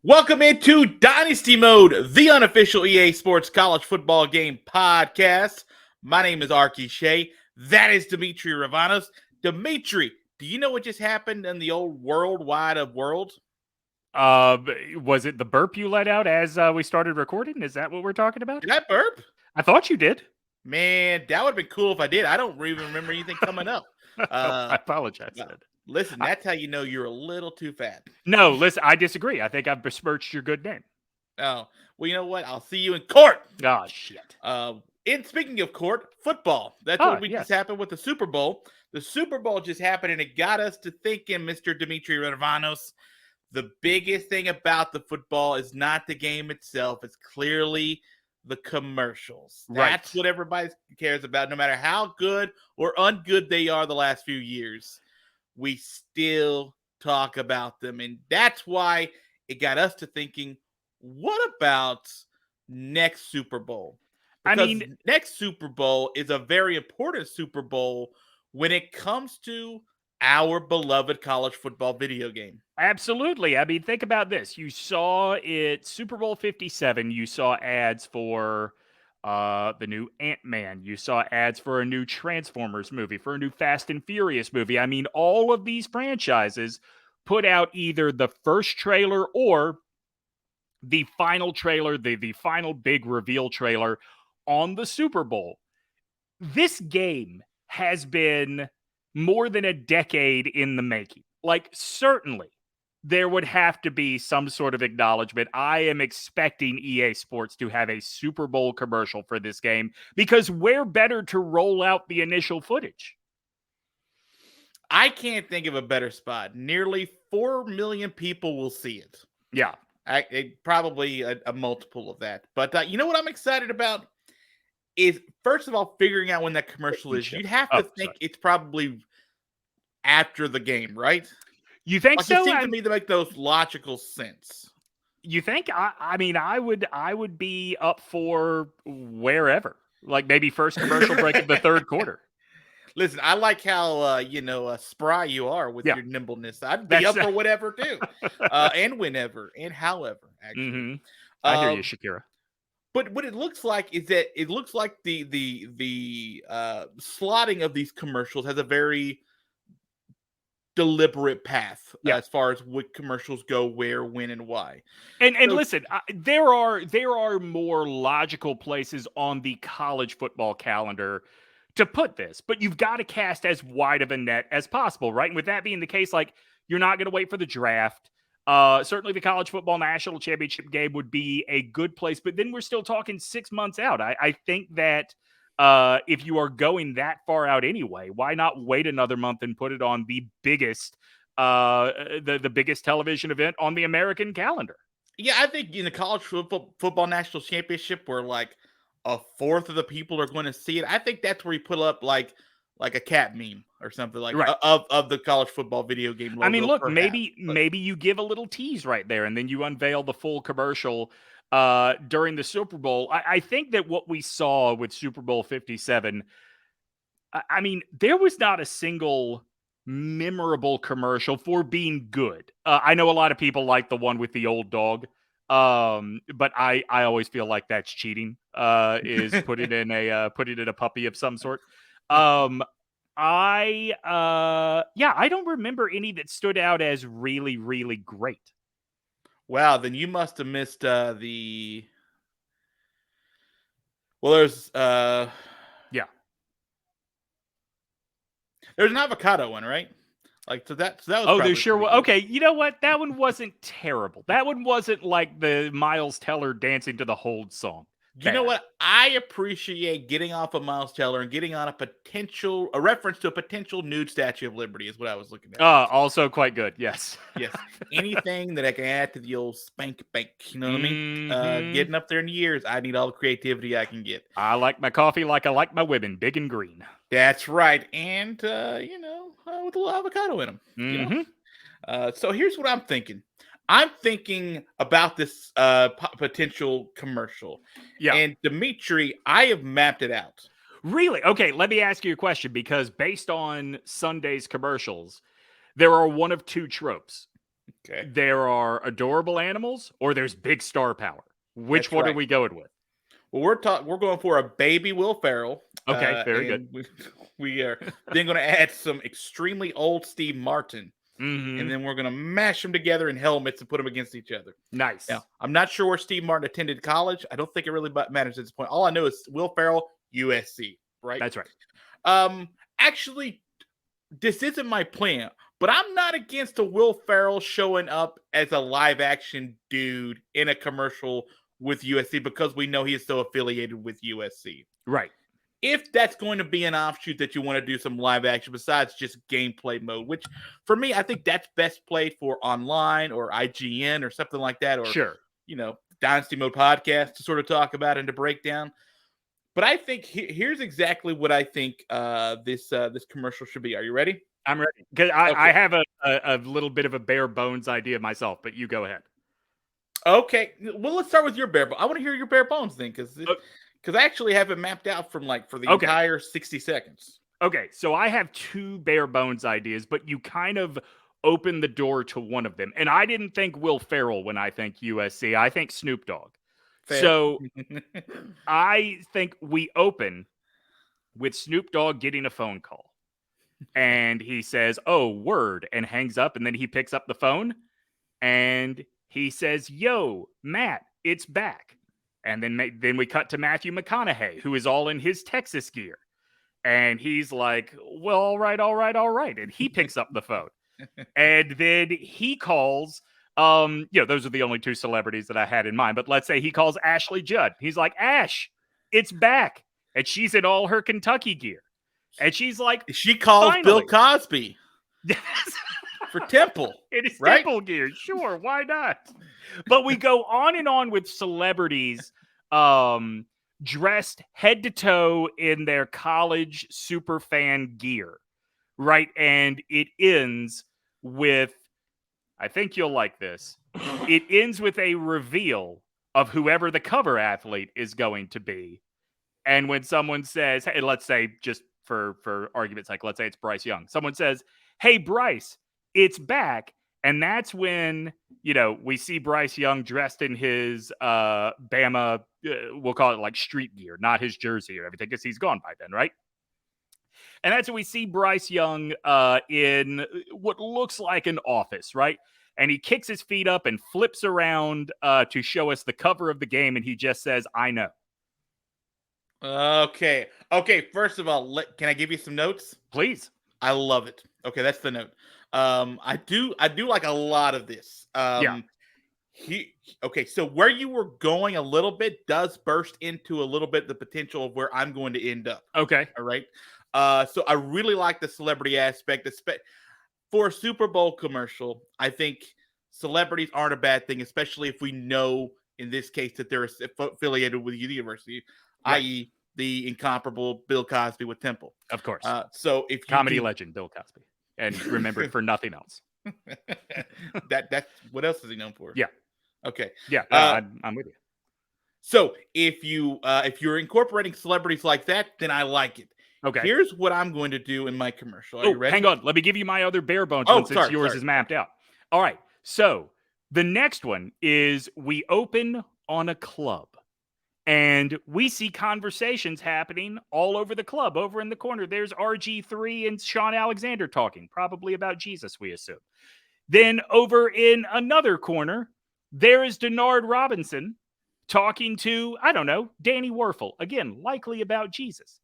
Welcome into Dynasty Mode, the unofficial EA Sports college football game podcast. My name is Arky Shea. That is Demetri Ravanos. Demetri, do you know what just happened in the old worldwide of worlds? Was it the burp you let out as we started recording? Is that what we're talking about? Did I burp? I thought you did. Man, that would have been cool if I did. I don't even remember anything coming up. I apologize. Well, Then. listen, I, that's how you know you're a little too fat. no, listen, I disagree. I think I've besmirched your good name. Oh, well, you know what? I'll see you in court. Oh, shit. And speaking of court, football. That's what we just happened with the Super Bowl. The Super Bowl just happened, and it got us to thinking, Mr. Demetri Ravanos, the biggest thing about the football is not the game itself. It's clearly the commercials. Right. That's what everybody cares about, no matter how good or ungood they are the last few years. We still talk about them, and that's why it got us to thinking, what about next Super Bowl? Because next Super Bowl is a very important Super Bowl when it comes to our beloved college football video game. Absolutely. I mean, think about this. You saw it Super Bowl 57. You saw ads for the new Ant-Man. You saw ads for a new Transformers movie, for a new Fast and Furious movie. I mean, all of these franchises put out either the first trailer or the final trailer, the final big reveal trailer on the Super Bowl. This game has been more than a decade in the making. Like, certainly there would have to be some sort of acknowledgement. I am expecting EA Sports to have a Super Bowl commercial for this game because where better to roll out the initial footage? I can't think of a better spot. Nearly 4 million people will see it. Yeah. Probably a multiple of that. But you know what I'm excited about? Is first of all figuring out when that commercial is. You'd have to think it's probably after the game, right? You think so? It seems to me to make those logical sense. You think? I mean, I would be up for wherever, like maybe first commercial break of the third quarter. Listen, I like how spry you are with your nimbleness. I'd be up for whatever too, and whenever and however. Actually, mm-hmm. I hear you, Shakira. But what it looks like is that it looks like the slotting of these commercials has a very deliberate path as far as what commercials go, where, when, and why. And listen, there are more logical places on the college football calendar to put this, but you've got to cast as wide of a net as possible, right? And with that being the case, like, you're not going to wait for the draft. Certainly the college football national championship game would be a good place, but then we're still talking 6 months out. I think that if you are going that far out anyway, why not wait another month and put it on the biggest, the biggest television event on the American calendar? Yeah, I think in the college football national championship, where like a fourth of the people are going to see it, I think that's where you put up like a cat meme or something like of the college football video game logo. I mean, look, maybe you give a little tease right there, and then you unveil the full commercial during the Super Bowl. I think that what we saw with Super Bowl 57, I mean, there was not a single memorable commercial for being good. I know a lot of people like the one with the old dog. But I always feel like that's cheating. Is put it in a puppy of some sort. I don't remember any that stood out as really, really great. Wow, then you must have missed the. Well, there's there's an avocado one, right? Like so that was. Oh, there sure was. Okay, you know what? That one wasn't terrible. That one wasn't like the Miles Teller dancing to the Hold song. You know what? I appreciate getting off of Miles Teller and getting on a reference to a potential nude Statue of Liberty is what I was looking at. Also quite good. Yes. Yes. Anything that I can add to the old spank bank. You know what I mean? Getting up there in the years, I need all the creativity I can get. I like my coffee like I like my women, big and green. That's right. And, with a little avocado in them. Mm-hmm. You know? So here's what I'm thinking. I'm thinking about this potential commercial. Yeah. And Demetri, I have mapped it out. Really? Okay, let me ask you a question, because based on Sunday's commercials, there are one of two tropes. Okay. There are adorable animals, or there's big star power. Which That's one are right. we going with? Well, we're going for a baby Will Ferrell, Okay, very good. and we are then going to add some extremely old Steve Martin, and Mm-hmm. then we're going to mash them together in helmets and put them against each other. Now, Nice. I'm not sure where Steve Martin attended college. I don't think it really matters at this point. All I know is Will Ferrell, USC, right? That's right. Actually, this isn't my plan, but I'm not against a Will Ferrell showing up as a live action dude in a commercial with USC because we know he is so affiliated with USC. Right. If that's going to be an offshoot that you want to do some live action besides just gameplay mode, which for me, I think that's best played for online or IGN or something like that, or, Sure. Dynasty Mode podcast to sort of talk about and to break down. But I think here's exactly what I think this commercial should be. Are you ready? I'm ready. Because I Okay. have a little bit of a bare bones idea myself, but you go ahead. Okay. Well, let's start with your bare bones. I want to hear your bare bones thing because I actually have it mapped out from for the entire 60 seconds. Okay, so I have two bare bones ideas, but you kind of open the door to one of them. And I didn't think Will Ferrell when I think USC. I think Snoop Dogg. Fair. So I think we open with Snoop Dogg getting a phone call. And he says, "Oh, word," and hangs up. And then he picks up the phone and he says, "Yo, Matt, it's back." And then we cut to Matthew McConaughey, who is all in his Texas gear. And he's like, "Well, all right, all right, all right." And he picks up the phone. And then he calls, those are the only two celebrities that I had in mind. But let's say he calls Ashley Judd. He's like, "Ash, it's back." And she's in all her Kentucky gear. And she's like, she calls finally. Bill Cosby for Temple. It is right? Temple gear. Sure, why not? But we go on and on with celebrities dressed head to toe in their college super fan gear, right? And it ends with, I think you'll like this, it ends with a reveal of whoever the cover athlete is going to be. And when someone says, hey, let's say just for argument's sake, let's say it's Bryce Young. Someone says, "Hey, Bryce, it's back." And that's when, we see Bryce Young dressed in his Bama, we'll call it like street gear, not his jersey or everything, because he's gone by then, right? And that's when we see Bryce Young in what looks like an office, right? And he kicks his feet up and flips around to show us the cover of the game. And he just says, "I know." Okay. First of all, can I give you some notes? Please. I love it. Okay, that's the note. I do like a lot of this. Yeah. Okay, so where you were going a little bit does burst into a little bit the potential of where I'm going to end up. Okay. All right. So I really like the celebrity aspect. For a Super Bowl commercial, I think celebrities aren't a bad thing, especially if we know in this case that they're affiliated with the university, right. i.e., the incomparable Bill Cosby with Temple. Of course. So if comedy legend Bill Cosby, and remembered for nothing else. That's what else is he known for? Yeah. Okay. Yeah, I'm with you. So if you're incorporating celebrities like that, then I like it. Okay. Here's what I'm going to do in my commercial. Are you ready? Hang on. Let me give you my other bare bones one since yours is mapped out. All right. So the next one is we open on a club. And we see conversations happening all over the club. Over in the corner, there's RG3 and Sean Alexander talking, probably about Jesus, we assume. Then over in another corner, there is Denard Robinson talking to, I don't know, Danny Werfel. Again, likely about Jesus.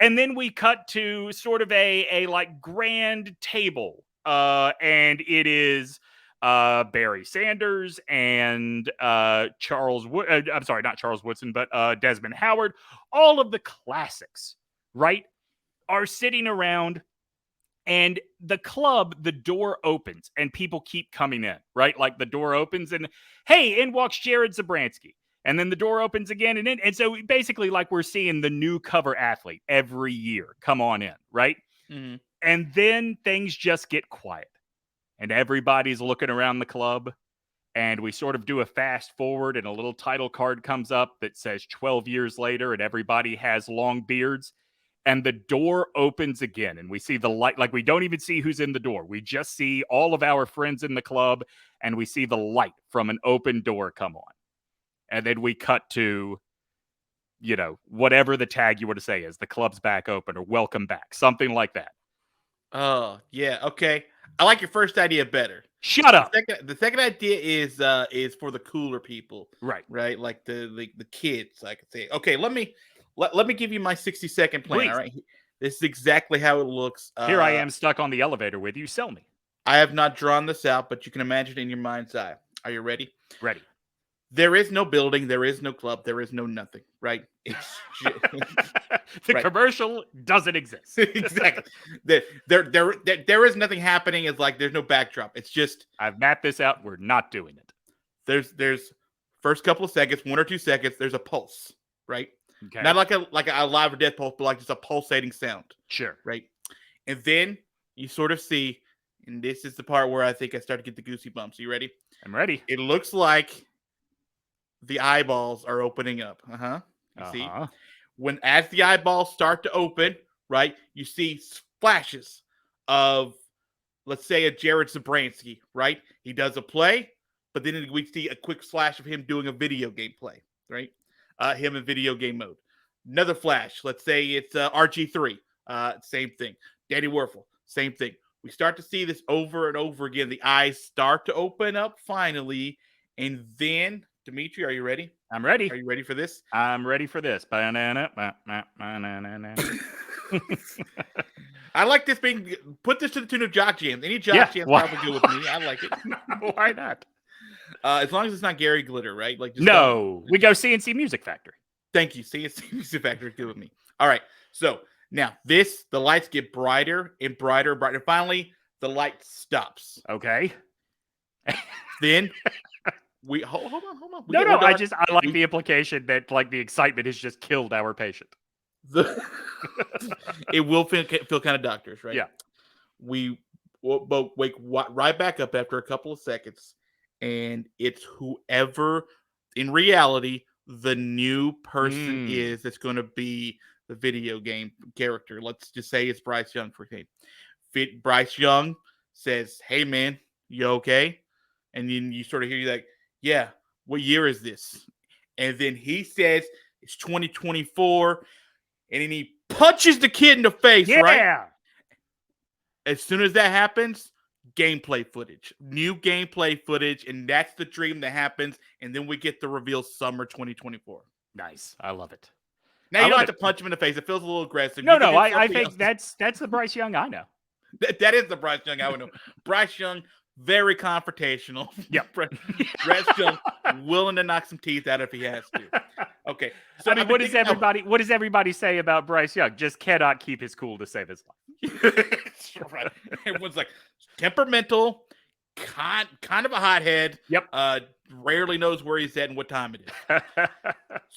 And then we cut to sort of a like grand table. And it is Barry Sanders and I'm sorry, not Charles Woodson, but Desmond Howard. All of the classics, right, are sitting around, and the club, the door opens and people keep coming in, right? Like the door opens and, hey, in walks Jared Zabransky. And then the door opens again and so basically like we're seeing the new cover athlete every year come on in, right? Mm-hmm. And then things just get quiet. And everybody's looking around the club, and we sort of do a fast forward, and a little title card comes up that says 12 years later, and everybody has long beards. and the door opens again, and we see the light. Like, we don't even see who's in the door. We just see all of our friends in the club, and we see the light from an open door come on. And then we cut to, whatever the tag you were to say is, the club's back open or welcome back, something like that. Oh, yeah, okay. I like your first idea better. Shut up. The second idea is for the cooler people. Right. Right? Like the kids, I could say. Okay, let me give you my 60-second plan. Please. All right. This is exactly how it looks. Here I am stuck on the elevator with you. Sell me. I have not drawn this out, but you can imagine it in your mind's eye. Are you ready? Ready. There is no building, there is no club, there is no nothing, right? It's the right. commercial doesn't exist. Exactly. There is nothing happening. It's like there's no backdrop. It's just I've mapped this out. We're not doing it. There's first couple of seconds, 1 or 2 seconds, there's a pulse, right? Okay. Not like a live or death pulse, but like just a pulsating sound. Sure. Right. And then you sort of see, and this is the part where I think I start to get the goosey bumps. Are you ready? I'm ready. It looks like the eyeballs are opening up. You see? As the eyeballs start to open, right, you see flashes of, let's say, a Jared Zabransky, right? He does a play, but then we see a quick flash of him doing a video game play, right? Him in video game mode. Another flash. Let's say it's RG3. Same thing. Danny Werfel. Same thing. We start to see this over and over again. The eyes start to open up finally. And then, Demetri, are you ready? I'm ready. Are you ready for this? I'm ready for this. I like this being, put this to the tune of Jock Jams. Any Jock Jams probably good with me. I like it. Why not? As long as it's not Gary Glitter, right? Like, just no, we go CNC Music Factory. Thank you. CNC Music Factory is good with me. All right. So now the lights get brighter and brighter and brighter. Finally, the light stops. Okay. Then we hold on. No. I like the implication that like the excitement has just killed our patient. It will feel kind of doctors, right? Yeah. We wake right back up after a couple of seconds, and it's whoever in reality the new person is that's going to be the video game character. Let's just say it's Bryce Young for him. Bryce Young says, "Hey man, you okay?" And then you sort of hear you like, "Yeah, what year is this?" And then he says it's 2024, and then he punches the kid in the face, right? As soon as that happens, gameplay footage, new gameplay footage, and that's the dream that happens. And then we get the reveal summer 2024. Nice. I love it. Now you don't have to punch him in the face. It feels a little aggressive. No, I think that's the Bryce Young I know. That is the Bryce Young I would know. Bryce Young, very confrontational. Yeah. Bryce Young willing to knock some teeth out if he has to. Okay. So what does everybody say about Bryce Young? Just cannot keep his cool to save his life. Right. Everyone's like temperamental, kind of a hothead. Yep. Rarely knows where he's at and what time it is.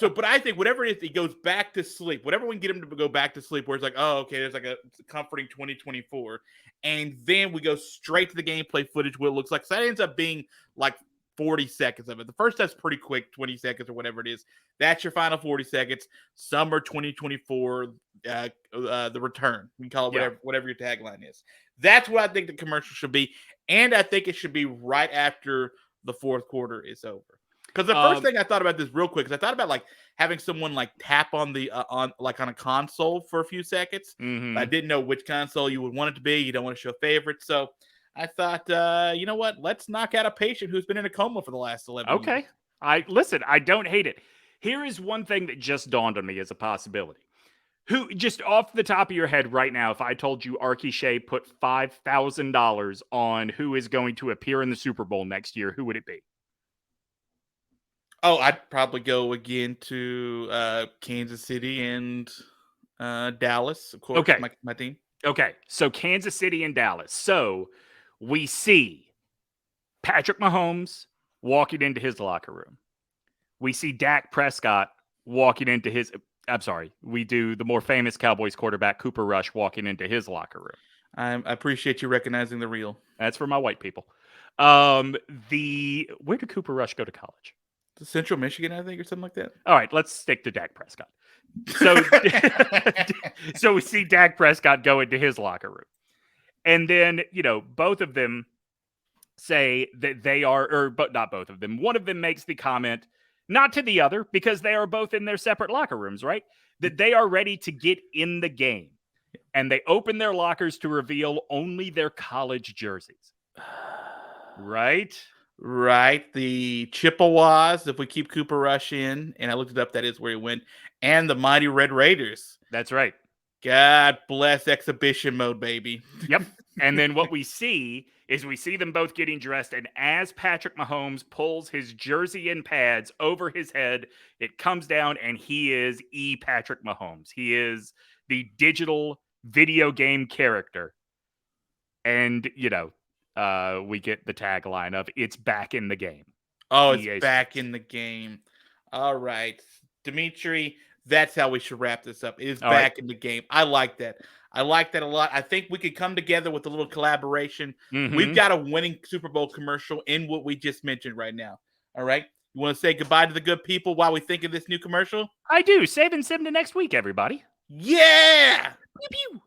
But I think whatever it is, he goes back to sleep. Whatever we can get him to go back to sleep, where it's like, oh, okay, there's like a comforting 2024, and then we go straight to the gameplay footage. What it looks like. So that ends up being like 40 seconds of it. The first stuff's pretty quick, 20 seconds or whatever it is. That's your final 40 seconds. Summer 2024, the return. We can call it whatever your tagline is. That's what I think the commercial should be, and I think it should be right after the fourth quarter is over. Because the first thing I thought about this real quick is I thought about like having someone like tap on the on a console for a few seconds. Mm-hmm. I didn't know which console you would want it to be. You don't want to show favorites, so I thought, you know what? Let's knock out a patient who's been in a coma for the last 11 years. Okay. I don't hate it. Here is one thing that just dawned on me as a possibility. Who, just off the top of your head right now, if I told you Arky Shea put $5,000 on who is going to appear in the Super Bowl next year, who would it be? Oh, I'd probably go again to Kansas City and Dallas, of course. Okay. My team. Okay, so Kansas City and Dallas. So we see Patrick Mahomes walking into his locker room. We see Dak Prescott walking into his... I'm sorry. We do the more famous Cowboys quarterback, Cooper Rush, walking into his locker room. I appreciate you recognizing the real. That's for my white people. Where did Cooper Rush go to college? Central Michigan, I think, or something like that. All right, let's stick to Dak Prescott. So, so we see Dak Prescott go into his locker room. And then, both of them say that they are, but not both of them. One of them makes the comment, not to the other, because they are both in their separate locker rooms, right? That they are ready to get in the game. And they open their lockers to reveal only their college jerseys. Right? Right. The Chippewas, if we keep Cooper Rush in, and I looked it up, that is where he went, and the Mighty Red Raiders. That's right. God bless exhibition mode, baby. Yep. And then what we see is we see them both getting dressed, and as Patrick Mahomes pulls his jersey and pads over his head, it comes down, and he is Patrick Mahomes. He is the digital video game character. And, we get the tagline of "It's back in the game." Oh, EA it's back Sports. in the game. All right. Demetri, that's how we should wrap this up. It is All back right. in the game. I like that. I like that a lot. I think we could come together with a little collaboration. We've got a winning Super Bowl commercial in what we just mentioned right now. All right. You want to say goodbye to the good people while we think of this new commercial? I do. Save and send to next week, everybody. Yeah. Pew, pew.